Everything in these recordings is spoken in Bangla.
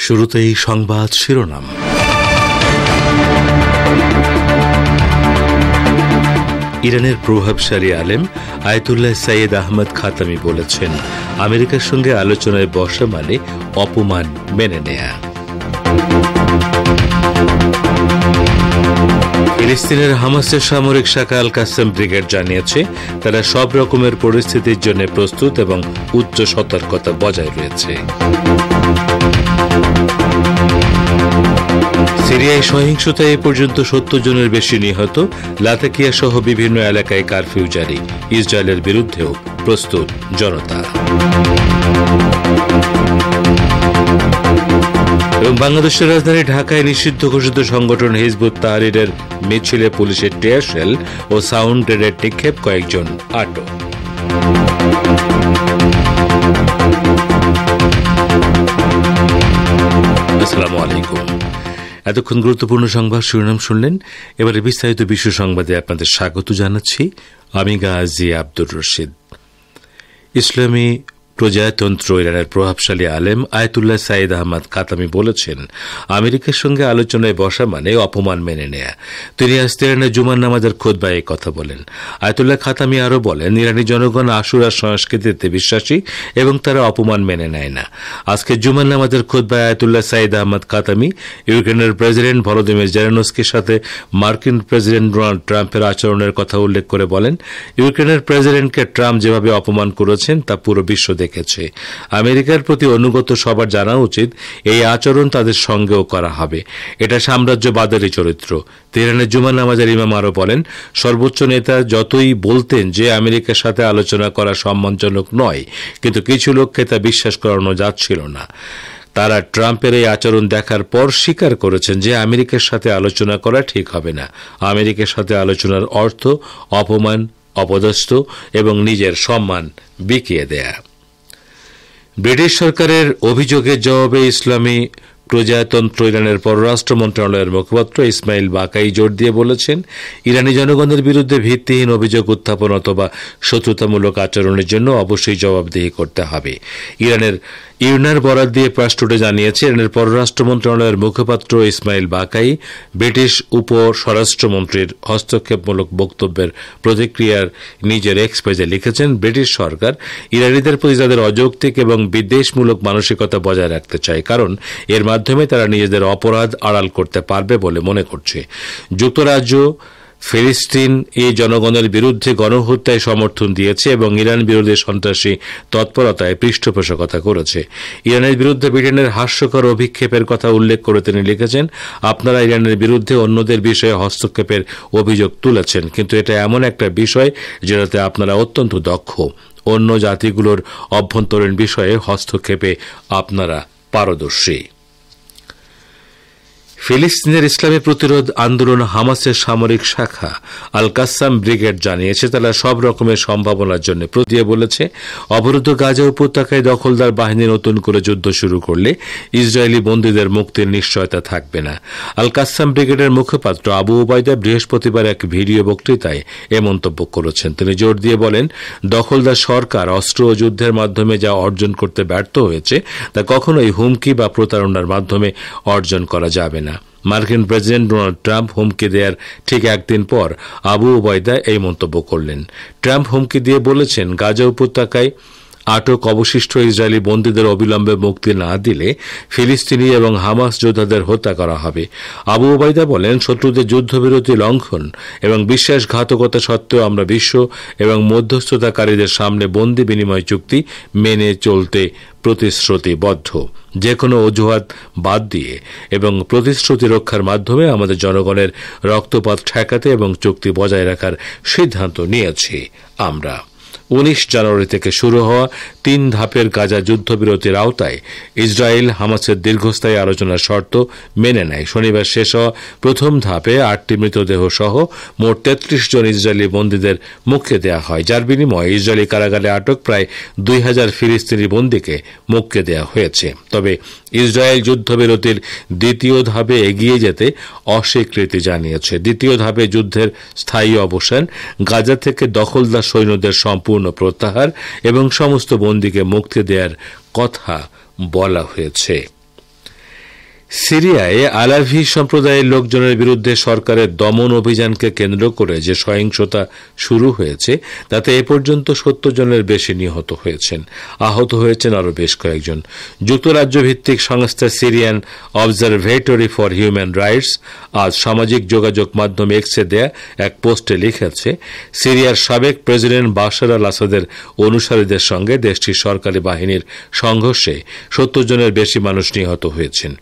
শুরুতেই সংবাদ শিরোনাম। ইরানের প্রভাবশালী আলেম আয়াতুল্লাহ সৈয়দ আহমদ খাতামি বলেছেন, আমেরিকার সঙ্গে আলোচনায় বসা মানে অপমান মেনে নেয়া। ফিলিস্তিনের হামাসের সামরিক শাখা আল কাসেম ব্রিগেড জানিয়েছে, তারা সব রকমের পরিস্থিতির জন্য প্রস্তুত এবং উচ্চ সতর্কতা বজায় রয়েছে। সিরিয়ায় সহিংসতায় এ পর্যন্ত ৭০ জনের বেশি নিহত, লাতাকিয়া সহ বিভিন্ন এলাকায় কারফিউ জারি। ইসরায়েলের বিরুদ্ধেও প্রস্তুত জনতা। এবং বাংলাদেশের রাজধানী ঢাকায় নিষিদ্ধ ঘোষিত সংগঠন হিজবুত তাহরীরের মিছিলে পুলিশের টিয়ার শেল ও সাউন্ড গ্রেনেড নিক্ষেপ, কয়েকজন আটক। আসসালামু আলাইকুম। এতক্ষণ গুরুত্বপূর্ণ সংবাদ শিরোনাম শুনলেন। এবারে বিস্তারিত বিশ্ব সংবাদে আপনাদের স্বাগত জানাচ্ছি। আমি গাজী আব্দুর রশিদ। ইসলামী প্রজাতন্ত্র ইরানের প্রভাবশালী আলেম আয়াতুল্লাহ সৈয়দ আহমদ খাতামি বলেছেন, আমেরিকার সঙ্গে আলোচনায় বসা মানে অপমান মেনে নেয়া। তিনি আজ তেহরানে জুমার নামাজের খুতবায় এই কথা বলেন। আয়াতুল্লাহ খাতামি আরও বলেন, ইরানি জনগণ আশুরা সংস্কৃতিতে বিশ্বাসী এবং তারা অপমান মেনে নেয় না। আজকে জুমার নামাজের খুতবায় আয়াতুল্লাহ সৈয়দ আহমদ খাতামি ইউক্রেনের প্রেসিডেন্ট ভলোদিমির জেলেনস্কির সাথে মার্কিন প্রেসিডেন্ট ডোনাল্ড ট্রাম্পের আচরণের কথা উল্লেখ করে বলেন, ইউক্রেনের প্রেসিডেন্টকে ট্রাম্প যেভাবে অপমান করেছেন তা পুরো বিশ্ব দেখেছে। আমেরিকার প্রতি অনুগত সবার জানা উচিত, এই আচরণ তাদের সঙ্গেও করা হবে। এটা সাম্রাজ্যবাদেরই চরিত্র। তেহরানের জুমা নামাজের ইমাম আরও বলেন, সর্বোচ্চ নেতা যতই বলতেন যে আমেরিকার সাথে আলোচনা করা সম্মানজনক নয়, কিন্তু কিছু লোককে তা বিশ্বাস করানো যাচ্ছিল না। তারা ট্রাম্পের এই আচরণ দেখার পর স্বীকার করেছেন যে আমেরিকার সাথে আলোচনা করা ঠিক হবে না। আমেরিকার সাথে আলোচনার অর্থ অপমান, অপদস্থ এবং নিজের সম্মান বিকিয়ে দেয়া। ব্রিটিশ সরকারের অভিযোগের জবাবে ইসলামী প্রজাতন্ত্র ইরানের পররাষ্ট্র মন্ত্রণালয়ের মুখপাত্র ইসমাইল বাকাই জোর দিয়ে বলেছেন, ইরানি জনগণের বিরুদ্ধে ভিত্তিহীন অভিযোগ উত্থাপন অথবা শত্রুতামূলক আচরণের জন্য অবশ্যই জবাবদিহি করতে হবে। ইরানের ইউনার বরাত দিয়ে প্রেস টুডে জানিয়েছে, ইরানের পররাষ্ট্র মন্ত্রণালয়ের মুখপাত্র ইসমাইল বাকাই ব্রিটিশ উপ স্বরাষ্ট্রমন্ত্রীর হস্তক্ষেপমূলক বক্তব্যের প্রতিক্রিয়ার নিজের এক্স পেজে লিখেছেন, ব্রিটিশ সরকার ইরানিদের প্রতি তাদের অযৌক্তিক এবং বিদ্বেষমূলক মানসিকতা বজায় রাখতে চায়, কারণ এর মাধ্যমে তারা নিজেদের অপরাধ আড়াল করতে পারবে বলে মনে করছে। যুক্তরাজ্য ফিলিস্তিন এই জনগণের বিরুদ্ধে গণহত্যায় সমর্থন দিয়েছে এবং ইরান বিরোধী সন্ত্রাসী তৎপরতায় পৃষ্ঠপোষকতা করেছে। ইরানের বিরুদ্ধে ব্রিটেনের হাস্যকর অভিক্ষেপের কথা উল্লেখ করে তিনি লিখেছেন, আপনারা ইরানের বিরুদ্ধে অন্যদের বিষয়ে হস্তক্ষেপের অভিযোগ তুলেছেন, কিন্তু এটা এমন একটা বিষয় যেটাতে আপনারা অত্যন্ত দক্ষ। অন্য জাতিগুলোর অভ্যন্তরীণ বিষয়ে হস্তক্ষেপে আপনারা পারদর্শী। ফিলিস্তিনের ইসলামী প্রতিরোধ আন্দোলন হামাসের সামরিক শাখা আল কাসাম ব্রিগেড জানিয়েছে, তারা সব রকমের সম্ভাবনার জন্য প্রতিয়ে বলেছে, অবরুদ্ধ গাজা উপত্যকায় দখলদার বাহিনী নতুন করে যুদ্ধ শুরু করলে ইসরায়েলি বন্দীদের মুক্তির নিশ্চয়তা থাকবে না। আল কাসাম ব্রিগেডের মুখপাত্র আবু ওবায়দা বৃহস্পতিবার এক ভিডিও বক্তৃতায় এ মন্তব্য করেছেন। তিনি জোর দিয়ে বলেন, দখলদার সরকার অস্ত্র ও যুদ্ধের মাধ্যমে যা অর্জন করতে ব্যর্থ হয়েছে তা কখনোই হুমকি বা প্রতারণার মাধ্যমে অর্জন করা যাবে না। মার্কিন প্রেসিডেন্ট ডোনাল্ড ট্রাম্প হুমকি দেওয়ার ঠিক একদিন পর আবু ওবায়দা এই মন্তব্য করলেন। ট্রাম্প হুমকি দিয়ে বলেছেন, গাজা উপত্যকায় আটক অবশিষ্ট ইসরায়েলি বন্দীদের অবিলম্বে মুক্তি না দিলে ফিলিস্তিনি এবং হামাস যোদ্ধাদের হত্যা করা হবে। আবু ওবায়দা বলেন, শত্রুদের যুদ্ধবিরতি লঙ্ঘন এবং বিশ্বাসঘাতকতা সত্ত্বেও আমরা বিশ্ব এবং মধ্যস্থতাকারীদের সামনে বন্দী বিনিময় চুক্তি মেনে চলতে প্রতিশ্রুতিবদ্ধ। যে কোনো অজুহাত বাদ দিয়ে এবং প্রতিশ্রুতি রক্ষার মাধ্যমে আমাদের জনগণের রক্তপাত ঠেকাতে এবং চুক্তি বজায় রাখার সিদ্ধান্ত নিয়েছি আমরা। 19 জানুয়ারি থেকে শুরু হওয়া 3 ধাপের গাজা যুদ্ধবিরতির আওতায় ইসরায়েল হামাসের দীর্ঘস্থায়ী আলোচনার শর্ত মেনে নেয়। শনিবার শেষ হওয়া প্রথম ধাপে 8টি মৃতদেহ সহ মোট 33 জন ইসরায়েলি বন্দীদের মুক্তি দেওয়া হয়, যার বিনিময়ে ইসরায়েলি কারাগারে আটক প্রায় 2000 ফিলিস্তিনি বন্দীকে মুক্তি দেওয়া হয়েছে। তবে ইসরায়েল যুদ্ধবিরতির দ্বিতীয় ধাপে এগিয়ে যেতে অস্বীকৃতি জানিয়েছে। দ্বিতীয় ধাপে যুদ্ধের স্থায়ী অবসান, গাজা থেকে দখলদার সৈন্যদের সম্পূর্ণ প্রত্যাহার এবং সমস্ত বন্দীকে মুক্তি দেওয়ার কথা বলা হয়েছে। সিরিয়ায় আলাভি সম্প্রদায়ের লোকজনের বিরুদ্ধে সরকারের দমন অভিযানকে কেন্দ্র করে যে সহিংসতা শুরু হয়েছে তাতে এ পর্যন্ত ৭০ জনের বেশি নিহত হয়েছেন, আহত হয়েছেন আরও বেশ কয়েকজন। যুক্তরাজ্য ভিত্তিক সংস্থা Syrian observatory for human rights আজ সামাজিক যোগাযোগ মাধ্যম এক্সে দেয়া এক পোস্টে লিখেছে, সিরিয়ার সাবেক প্রেসিডেন্ট বাশার আল আসাদের অনুসারীদের সঙ্গে দেশটির সরকারি বাহিনীর সংঘর্ষে ৭০ জনের বেশি মানুষ নিহত হয়েছেন।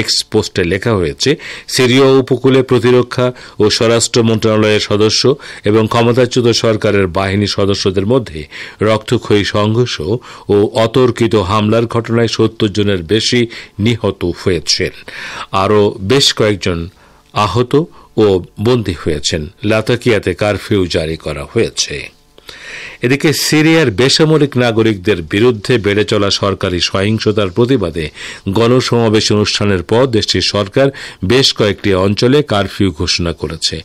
এক্স পোস্টে লেখা হয়েছে, সিরীয় উপকূলে প্রতিরক্ষা ও স্বরাষ্ট্র মন্ত্রণালয়ের সদস্য এবং ক্ষমতাচ্যুত সরকারের বাহিনী সদস্যদের মধ্যে রক্তক্ষয়ী সংঘর্ষ ও অতর্কিত হামলার ঘটনায় ৭০ জনের বেশি নিহত হয়েছেন, আরও বেশ কয়েকজন আহত ও বন্দী হয়েছেন। লাতাকিয়াতে কারফিউ জারি করা হয়েছে। এদিকে সিরিয়ার বেসামরিক নাগরিকদের বিরুদ্ধে বেড়ে চলা সরকারি সহিংসতার প্রতিবাদে গণসমাবেশ অনুষ্ঠানের পর দেশটির সরকার বেশ কয়েকটি অঞ্চলে কারফিউ ঘোষণা করেছে।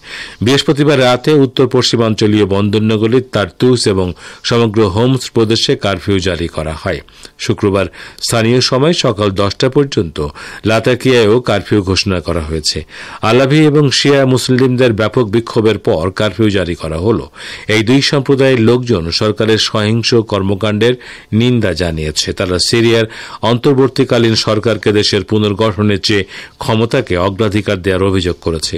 বৃহস্পতিবার রাতে উত্তর পশ্চিমাঞ্চলীয় বন্দরনগরী তারতুস এবং সমগ্র হোমস প্রদেশে কারফিউ জারি করা হয়। শুক্রবার স্থানীয় সময় সকাল 10টা পর্যন্ত লাতাকিয়ায়ও কারফিউ ঘোষণা করা হয়েছে। আলাভি এবং শিয়া মুসলিমদের ব্যাপক বিক্ষোভের পর কারফিউ জারি করা হল। এই দুই সম্প্রদায়ের লোকজন সরকারের সহিংস কর্মকাণ্ডের নিন্দা জানিয়েছে। তারা সিরিয়ার অন্তর্বর্তীকালীন সরকারকে দেশের পুনর্গঠনের চেয়ে ক্ষমতাকে অগ্রাধিকার দেওয়ার অভিযোগ করেছে।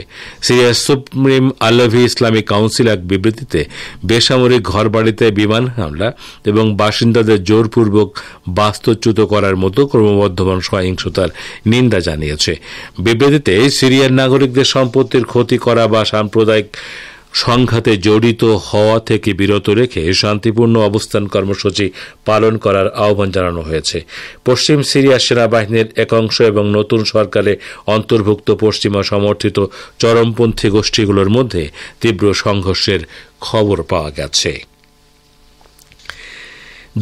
সিরিয়ার সুপ্রিম আলাভি ইসলামিক কাউন্সিল এক বিবৃতিতে বেসামরিক ঘরবাড়িতে বিমান হামলা এবং বাসিন্দাদের জোরপূর্বক বাস্তুচ্যুত করার মতো ক্রমবর্ধমান সহিংসতার নিন্দা জানিয়েছে। বিবৃতিতে সিরিয়ার নাগরিকদের সম্পত্তির ক্ষতি করা বা সাম্প্রদায়িক সংঘাতে জড়িত হওয়া থেকে বিরত রেখে শান্তিপূর্ণ অবস্থান কর্মসূচি পালন করার আহ্বান জানানো হয়েছে। পশ্চিম সিরিয়া সেনাবাহিনীর এক অংশ এবং নতুন সরকারে অন্তর্ভুক্ত পশ্চিমা সমর্থিত চরমপন্থী গোষ্ঠীগুলোর মধ্যে তীব্র সংঘর্ষের খবর পাওয়া গেছে।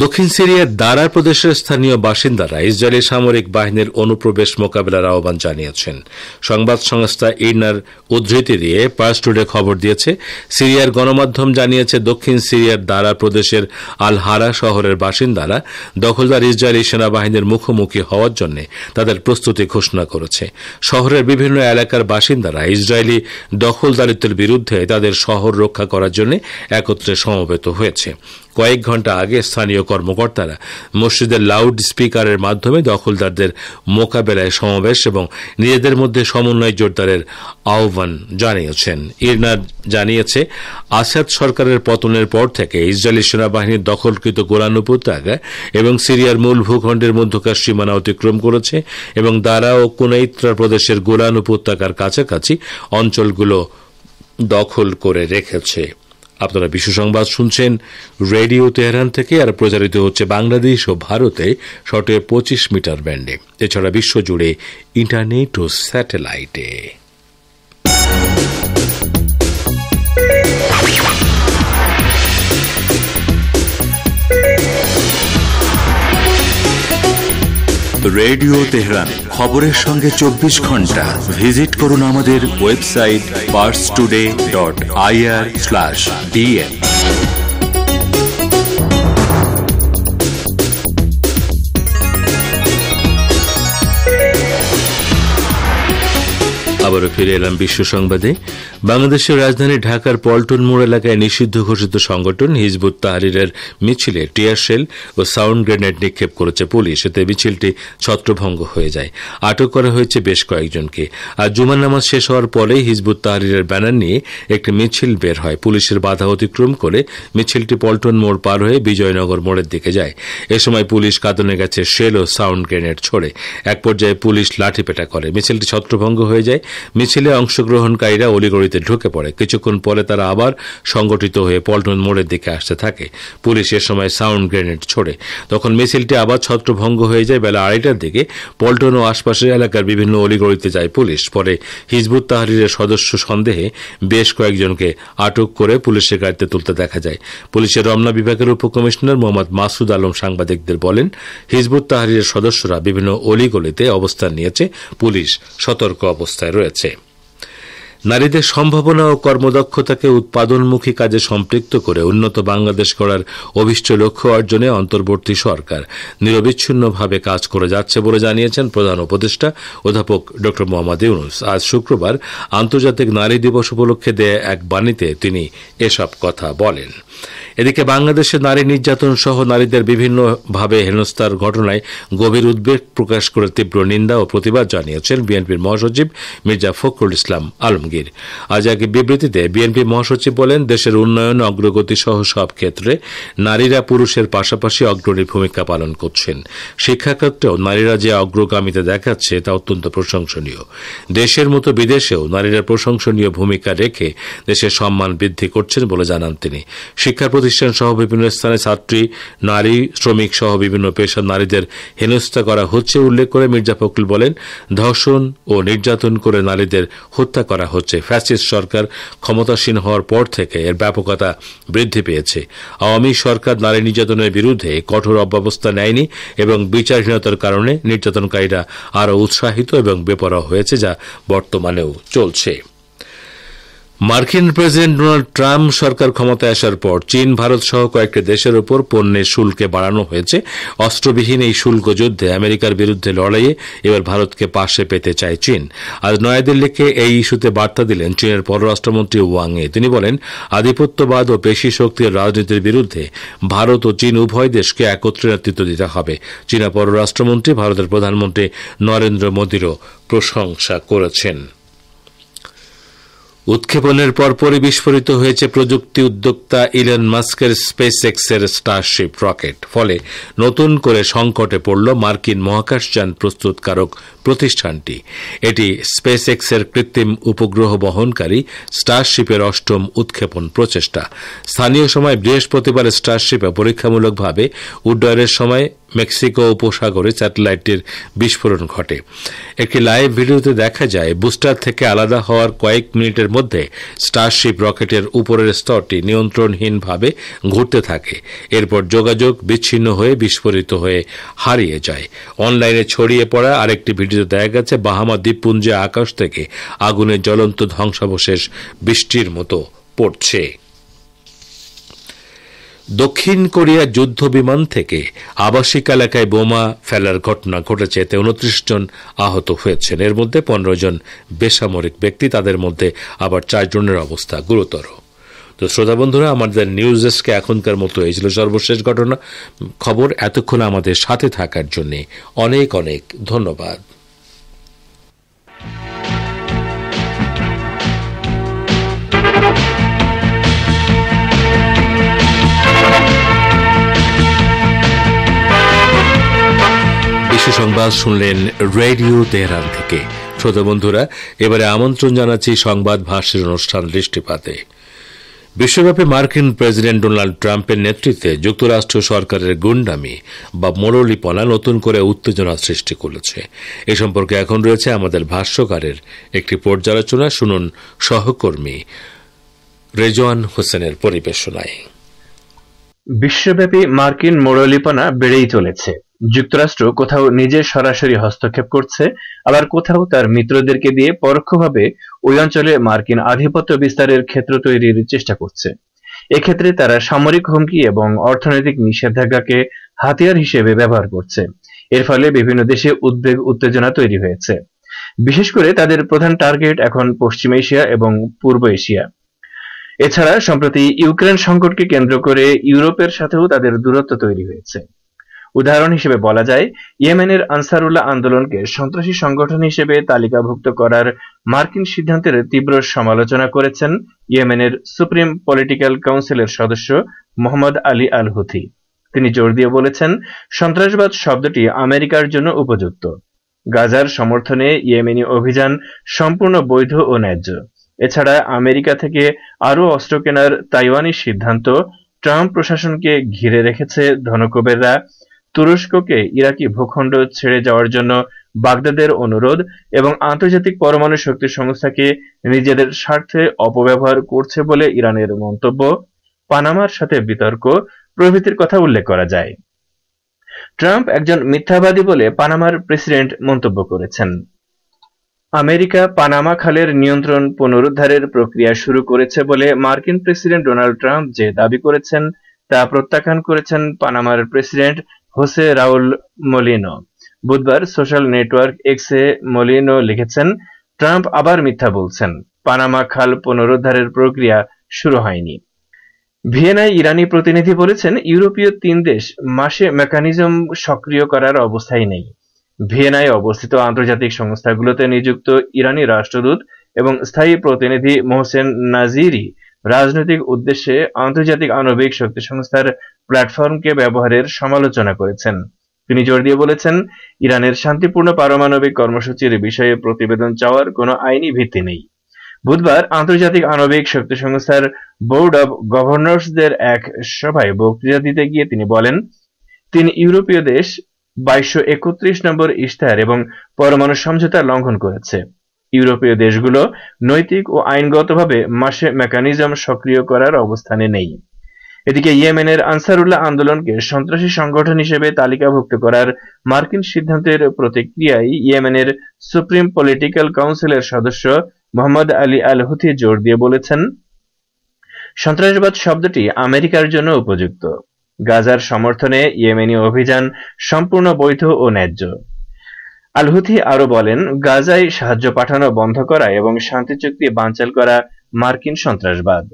দক্ষিণ সিরিয়ার দারা প্রদেশের স্থানীয় বাসিন্দারা ইসরায়েলি সামরিক বাহিনীর অনুপ্রবেশ মোকাবিলার আহ্বান জানিয়েছেন। সংবাদ সংস্থা ইরনার উদ্ধৃতি দিয়ে পার্স টুডে খবর দিয়েছে, সিরিয়ার গণমাধ্যম জানিয়েছে দক্ষিণ সিরিয়ার দারা প্রদেশের আল হারা শহরের বাসিন্দারা দখলদার ইসরায়েলি সেনাবাহিনীর মুখোমুখি হওয়ার জন্য তাদের প্রস্তুতি ঘোষণা করেছে। শহরের বিভিন্ন এলাকার বাসিন্দারা ইসরায়েলি দখলদারিত্বের বিরুদ্ধে তাদের শহর রক্ষা করার জন্য একত্রে সমবেত হয়েছে। কয়েক ঘণ্টা আগে স্থানীয় কর্মকর্তারা মসজিদের লাউড স্পিকারের মাধ্যমে দখলদারদের মোকাবেলায় সমাবেশ এবং নিজেদের মধ্যে সমন্বয় জোরদারের আহ্বান জানিয়েছেন। ইরনার জানিয়েছে, আসাদ সরকারের পতনের পর থেকে ইসরায়েলি সেনাবাহিনীর দখলকৃত গোলান উপত্যকা এবং সিরিয়ার মূল ভূখণ্ডের মধ্যকার সীমানা অতিক্রম করেছে এবং দারা ও কুনাইত্রা প্রদেশের গোলান উপত্যকার কাছাকাছি অঞ্চলগুলো দখল করে রেখেছে। আপনারা বিশ্ব সংবাদ শুনছেন রেডিও তেহরান থেকে, আর প্রচারিত হচ্ছে বাংলাদেশ ও ভারতে শর্টে 25 মিটার ব্যান্ডে, এছাড়া বিশ্বজুড়ে ইন্টারনেট ও স্যাটেলাইটে। রেডিও তেহরান, খবরের সঙ্গে 24 ঘন্টা। ভিজিট করুন আমাদের ওয়েবসাইট parstoday.ir/dn। আবারও ফিরে এলাম বিশ্ব সংবাদে। বাংলাদেশের রাজধানী ঢাকার পল্টন মোড় এলাকায় নিষিদ্ধ ঘোষিত সংগঠন হিজবুত তাহরিরের মিছিলে টিয়ার শেল ও সাউন্ড গ্রেনেড নিক্ষেপ করেছে পুলিশ। এতে মিছিলটি ছত্রভঙ্গ হয়ে যায়। আটক করা হয়েছে বেশ কয়েকজনকে। আর জুমার নামাজ শেষ হওয়ার পরেই হিজবুত তাহরিরের ব্যানার নিয়ে একটি মিছিল বের হয়। পুলিশের বাধা অতিক্রম করে মিছিলটি পল্টন মোড় পার হয়ে বিজয়নগর মোড়ের দিকে যায়। এ সময় পুলিশ কাঁদনে গেছে শেল ও সাউন্ড গ্রেনেড ছোড়ে। এক পর্যায়ে পুলিশ লাঠিপেটা করে। মিছিলটি ছত্রভঙ্গ হয়ে যায়। মিছিলে অংশগ্রহণকারীরা অলিগলিতে ঢুকে পড়ে। কিছুক্ষণ পরে তারা আবার সংগঠিত হয়ে পল্টন মোড়ের দিকে আসতে থাকে। পুলিশ এ সময় সাউন্ড গ্রেনেড ছোড়ে। তখন মিছিলটি আবার ছত্রভঙ্গ হয়ে যায়। বেলা 2:30টার দিকে পল্টন ও আশপাশের এলাকার বিভিন্ন অলিগলিতে যায় পুলিশ। পরে হিজবুত তাহরিরের সদস্য সন্দেহে বেশ কয়েকজনকে আটক করে পুলিশের গাড়িতে তুলতে দেখা যায়। পুলিশের রমনা বিভাগের উপকমিশনার মোহাম্মদ মাসুদ আলম সাংবাদিকদের বলেন, হিজবুত তাহরিরের সদস্যরা বিভিন্ন অলিগলিতে অবস্থান নিয়েছে। পুলিশ সতর্ক অবস্থায় রয়েছে। নারীদের সম্ভাবনা ও কর্মদক্ষতাকে উৎপাদনমুখী কাজে সম্পৃক্ত করে উন্নত বাংলাদেশ গড়ার অভিষ্ট লক্ষ্য অর্জনে অন্তর্বর্তী সরকার নিরবিচ্ছিন্নভাবে কাজ করে যাচ্ছে বলে জানিয়েছেন প্রধান উপদেষ্টা অধ্যাপক ড মোহাম্মদ ইউনূস। আজ শুক্রবার আন্তর্জাতিক নারী দিবস উপলক্ষে দেয়া এক বাণীতে তিনি এসব কথা বলেন। এদিকে বাংলাদেশে নারী নির্যাতন সহ নারীদের বিভিন্নভাবে হেনস্থার ঘটনায় গভীর উদ্বেগ প্রকাশ করে তীব্র নিন্দা ও প্রতিবাদ জানিয়েছেন বিএনপির মহাসচিব মির্জা ফখরুল ইসলাম আলমগীর। আজ এক বিবৃতিতে বিএনপি মহাসচিব বলেন, দেশের উন্নয়ন অগ্রগতি সহ সব ক্ষেত্রে নারীরা পুরুষের পাশাপাশি অগ্রণী ভূমিকা পালন করছেন। শিক্ষাক্ষেত্রেও নারীরা যে অগ্রগামিতা দেখাচ্ছে তা অত্যন্ত প্রশংসনীয়। দেশের মতো বিদেশেও নারীরা প্রশংসনীয় ভূমিকা রেখে দেশের সম্মান বৃদ্ধি করছেন বলে জানান তিনি। শিক্ষা প্রতিষ্ঠান সহ বিভিন্ন স্থানে ছাত্রী, নারী, শ্রমিক সহ বিভিন্ন পেশার নারীদের হেনস্থা করা হচ্ছে উল্লেখ করে মির্জা ফখরুল বলেন, ধর্ষণ ও নির্যাতন করে নারীদের হত্যা করা হচ্ছে। ফ্যাসিস্ট সরকার ক্ষমতাসীন হওয়ার পর থেকে এর ব্যাপকতা বৃদ্ধি পেয়েছে। আওয়ামী সরকার নারী নির্যাতনের বিরুদ্ধে কঠোর অব্যবস্থা নেয়নি এবং বিচারহীনতার কারণে নির্যাতনকারীরা আরও উৎসাহিত এবং বেপরোয়া হয়েছে, যা বর্তমানেও চলছে। মার্কিন প্রেসিডেন্ট ডোনাল্ড ট্রাম্প সরকার ক্ষমতায় আসার পর চীন, ভারত সহ কয়েকটি দেশের উপর পণ্যের শুল্কে বাড়ানো হয়েছে। অস্ত্রবিহীন এই শুল্ক যুদ্ধে আমেরিকার বিরুদ্ধে লড়াইয়ে এবার ভারতকে পাশে পেতে চায় চীন। আজ নয়াদিল্লিকে এই ইস্যুতে বার্তা দিলেন চীনের পররাষ্ট্রমন্ত্রী ওয়াং ই। তিনি বলেন, আধিপত্যবাদ ও পেশি শক্তির রাজনীতির বিরুদ্ধে ভারত ও চীন উভয় দেশকে একত্রে নেতৃত্ব দিতে হবে। চীনা পররাষ্ট্রমন্ত্রী ভারতের প্রধানমন্ত্রী নরেন্দ্র মোদীরও প্রশংসা করেছেন। উৎক্ষেপণের পরপরই বিস্ফোরিত হয়েছে প্রযুক্তি উদ্যোক্তা ইলন মাস্কের স্পেস এক্সের স্টারশিপ রকেট। ফলে নতুন করে সংকটে পড়ল মার্কিন মহাকাশযান প্রস্তুতকারক প্রতিষ্ঠানটি। এটি স্পেস এক্সের কৃত্রিম উপগ্রহ বহনকারী স্টারশিপের অষ্টম উৎক্ষেপণ প্রচেষ্টা। স্থানীয় সময় বৃহস্পতিবার স্টারশিপে পরীক্ষামূলকভাবে উড্ডয়নের সময় মেক্সিকো উপসাগরে স্যাটেলাইটটির বিস্ফোরণ ঘটে। একটি লাইভ ভিডিওতে দেখা যায়, বুস্টার থেকে আলাদা হওয়ার কয়েক মিনিটের মধ্যে স্টারশিপ রকেটের উপরের স্তরটি নিয়ন্ত্রণহীনভাবে ঘুরতে থাকে। এরপর যোগাযোগ বিচ্ছিন্ন হয়ে বিস্ফোরিত হয়ে হারিয়ে যায়। অনলাইনে ছড়িয়ে পড়া আরেকটি ভিডিওতে দেখা গেছে, বাহামা দ্বীপপুঞ্জে আকাশ থেকে আগুনের জ্বলন্ত ধ্বংসাবশেষ বৃষ্টির মতো পড়ছে। দক্ষিণ কোরিয়ার যুদ্ধ বিমান থেকে আবাসিক এলাকায় বোমা ফেলার ঘটনা ঘটেছে। এতে 29 জন আহত হয়েছেন। এর মধ্যে 15 জন বেসামরিক ব্যক্তি, তাদের মধ্যে আবার 4 জনের অবস্থা গুরুতর। তো শ্রোতা বন্ধুরা, আমাদের নিউজ ডেস্কে এখনকার মতো এই ছিল সর্বশেষ ঘটনা খবর। এতক্ষণ আমাদের সাথে থাকার জন্য অনেক অনেক ধন্যবাদ। সংবাদ শুনলেন রেডিও তেহরান থেকে। শ্রোতা বন্ধুরা, এবারে আমন্ত্রণ জানাচ্ছি সংবাদ ভাষ্যের অনুষ্ঠান দৃষ্টিপাতে। বিশ্বব্যাপী মার্কিন প্রেসিডেন্ট ডোনাল্ড ট্রাম্পের নেতৃত্বে যুক্তরাষ্ট্র সরকারের গুন্ডামি বা মোড়লিপনা নতুন করে উত্তেজনা সৃষ্টি করেছে। এ সম্পর্কে এখন রয়েছে আমাদের ভাষ্যকারের একটি পর্যালোচনা। শুনুন সহকর্মী রেজওয়ান হোসেনের পরিবেশনায়। বিশ্বব্যাপী মার্কিন মোড়লিপনা বেড়েই চলেছে। যুক্তরাষ্ট্র কোথাও নিজে সরাসরি হস্তক্ষেপ করছে, আবার কোথাও তার মিত্রদেরকে দিয়ে পরোক্ষভাবে ওই অঞ্চলে মার্কিন আধিপত্য বিস্তারের ক্ষেত্র তৈরির চেষ্টা করছে। এক্ষেত্রে তারা সামরিক হুমকি এবং অর্থনৈতিক নিষেধাজ্ঞাকে হাতিয়ার হিসেবে ব্যবহার করছে। এর ফলে বিভিন্ন দেশে উদ্বেগ উত্তেজনা তৈরি হয়েছে। বিশেষ করে তাদের প্রধান টার্গেট এখন পশ্চিম এশিয়া এবং পূর্ব এশিয়া। এছাড়া সম্প্রতি ইউক্রেন সংকটকে কেন্দ্র করে ইউরোপের সাথেও তাদের দূরত্ব তৈরি হয়েছে। উদাহরণ হিসেবে বলা যায়, ইয়েমেনের আনসারুল্লাহ আন্দোলনকে সন্ত্রাসী সংগঠন হিসেবে তালিকাভুক্ত করার মার্কিন সিদ্ধান্তের তীব্র সমালোচনা করেছেন ইয়েমেনের সুপ্রিম পলিটিক্যাল কাউন্সিলের সদস্য মোহাম্মদ আলী আল হুথি। তিনি জোর দিয়ে বলেছেন, সন্ত্রাসবাদ শব্দটি আমেরিকার জন্য উপযুক্ত। গাজার সমর্থনে ইয়েমেনি অভিযান সম্পূর্ণ বৈধ ও ন্যায্য। এছাড়া আমেরিকা থেকে আরও অস্ত্র কেনার তাইওয়ানি সিদ্ধান্ত ট্রাম্প প্রশাসনকে ঘিরে রেখেছে ধনকুবেররা। তুরস্ককে ইরাকি ভূখণ্ড ছেড়ে যাওয়ার জন্য বাগদাদের অনুরোধ এবং আন্তর্জাতিক পরমাণু শক্তি সংস্থাকে নিজেদের স্বার্থে অপব্যবহার করছে বলে ইরানের মন্তব্য, পানামার সাথে বিতর্ক প্রভৃতির কথা উল্লেখ করা যায়। ট্রাম্প একজন মিথ্যাবাদী বলে পানামার প্রেসিডেন্ট মন্তব্য করেছেন। আমেরিকা পানামা খালের নিয়ন্ত্রণ পুনরুদ্ধারের প্রক্রিয়া শুরু করেছে বলে মার্কিন প্রেসিডেন্ট ডোনাল্ড ট্রাম্প যে দাবি করেছেন তা প্রত্যাখ্যান করেছেন পানামার প্রেসিডেন্ট হোসে রাউল মলিনো। বুধবার সোশ্যাল নেটওয়ার্ক এক্সে মলিনো লিখেছেন, ট্রাম্প আবার মিথ্যা বলছেন, পানামা খাল পুনরুদ্ধারের প্রক্রিয়া শুরু হয়নি। ভিয়েনায় ইরানি প্রতিনিধি বলেছেন, ইউরোপীয় ৩ দেশ মাসে মেকানিজম সক্রিয় করার অবস্থায় নেই। ভিয়েনায় অবস্থিত আন্তর্জাতিক সংস্থাগুলোতে নিযুক্ত ইরানি রাষ্ট্রদূত এবং স্থায়ী প্রতিনিধি মোহসেন নাজিরি রাজনৈতিক উদ্দেশ্যে আন্তর্জাতিক আণবিক শক্তি সংস্থার প্ল্যাটফর্মকে ব্যবহারের সমালোচনা করেছেন। তিনি জোর দিয়ে বলেছেন, ইরানের শান্তিপূর্ণ পারমাণবিক কর্মসূচির বিষয়ে প্রতিবেদন চাওয়ার কোনো আইনি ভিত্তি নেই। বুধবার আন্তর্জাতিক আণবিক শক্তি সংস্থার বোর্ড অব গভর্নর্সদের এক সভায় বক্তৃতা দিতে গিয়ে তিনি বলেন, ৩ ইউরোপীয় দেশ ২২৩১ নম্বর ইশতেহার এবং পরমাণু সমঝোতা লঙ্ঘন করেছে। ইউরোপীয় দেশগুলো নৈতিক ও আইনগতভাবে মাসে মেকানিজম সক্রিয় করার অবস্থানে নেই। এদিকে ইয়েমেনের আনসারুল্লাহ আন্দোলনকে সন্ত্রাসী সংগঠন হিসেবে তালিকাভুক্ত করার মার্কিন সিদ্ধান্তের প্রতিক্রিয়ায় ইয়েমেনের সুপ্রিম পলিটিক্যাল কাউন্সিলের সদস্য মোহাম্মদ আলী আল হুথি জোর দিয়ে বলেছেন, সন্ত্রাসবাদ শব্দটি আমেরিকার জন্য উপযুক্ত। গাজার সমর্থনে ইয়েমেনি অভিযান সম্পূর্ণ বৈধ ও ন্যায্য। আল হুথি আরো বলেন, গাজায় সাহায্য পাঠানো বন্ধ করা এবং শান্তি চুক্তি বানচাল করা মার্কিন সন্ত্রাসবাদ।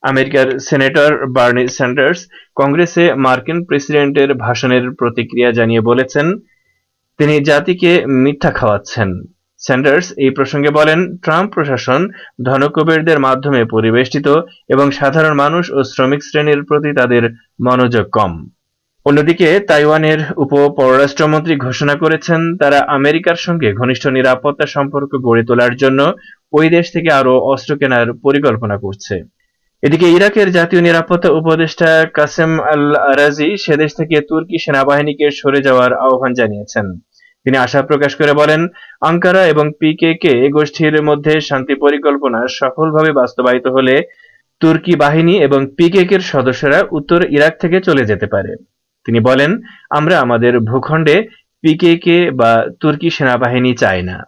আমেরিকার সেনেটর বার্নি স্যান্ডার্স কংগ্রেসে মার্কিন প্রেসিডেন্টের ভাষণের প্রতিক্রিয়া জানিয়ে বলেছেন, তিনি জাতিকে মিথ্যা খাওয়াচ্ছেন। স্যান্ডার্স এই প্রসঙ্গে বলেন, ট্রাম্প প্রশাসন ধনকুবেরদের মাধ্যমে পরিবেষ্টিত এবং সাধারণ মানুষ ও শ্রমিক শ্রেণীর প্রতি তাদের মনোযোগ কম। অন্যদিকে তাইওয়ানের উপ-পররাষ্ট্রমন্ত্রী ঘোষণা করেছেন, তারা আমেরিকার সঙ্গে ঘনিষ্ঠ নিরাপত্তা সম্পর্ক গড়ে তোলার জন্য ওই দেশ থেকে আরও অস্ত্র কেনার পরিকল্পনা করছে। এদিকে ইরাকের জাতীয় নিরাপত্তা উপদেষ্টা কাসেম আল আরাজি সেদেশ থেকে তুর্কি সেনাবাহিনীকে সরে যাওয়ার আহ্বান জানিয়েছের। তিনি আশা প্রকাশ করে বলেন, আঙ্কারা এবং পিকেকে গোষ্ঠীর মধ্যে শান্তি পরিকল্পনা সফলভাবে বাস্তবায়িত হলে তুর্কি বাহিনী এবং পিকেকের সদস্যরা উত্তর ইরাক থেকে চলে যেতে পারে। তিনি বলেন, আমরা আমাদের ভূখণ্ডে পিকেকে বা তুর্কি সেনাবাহিনী চাই না।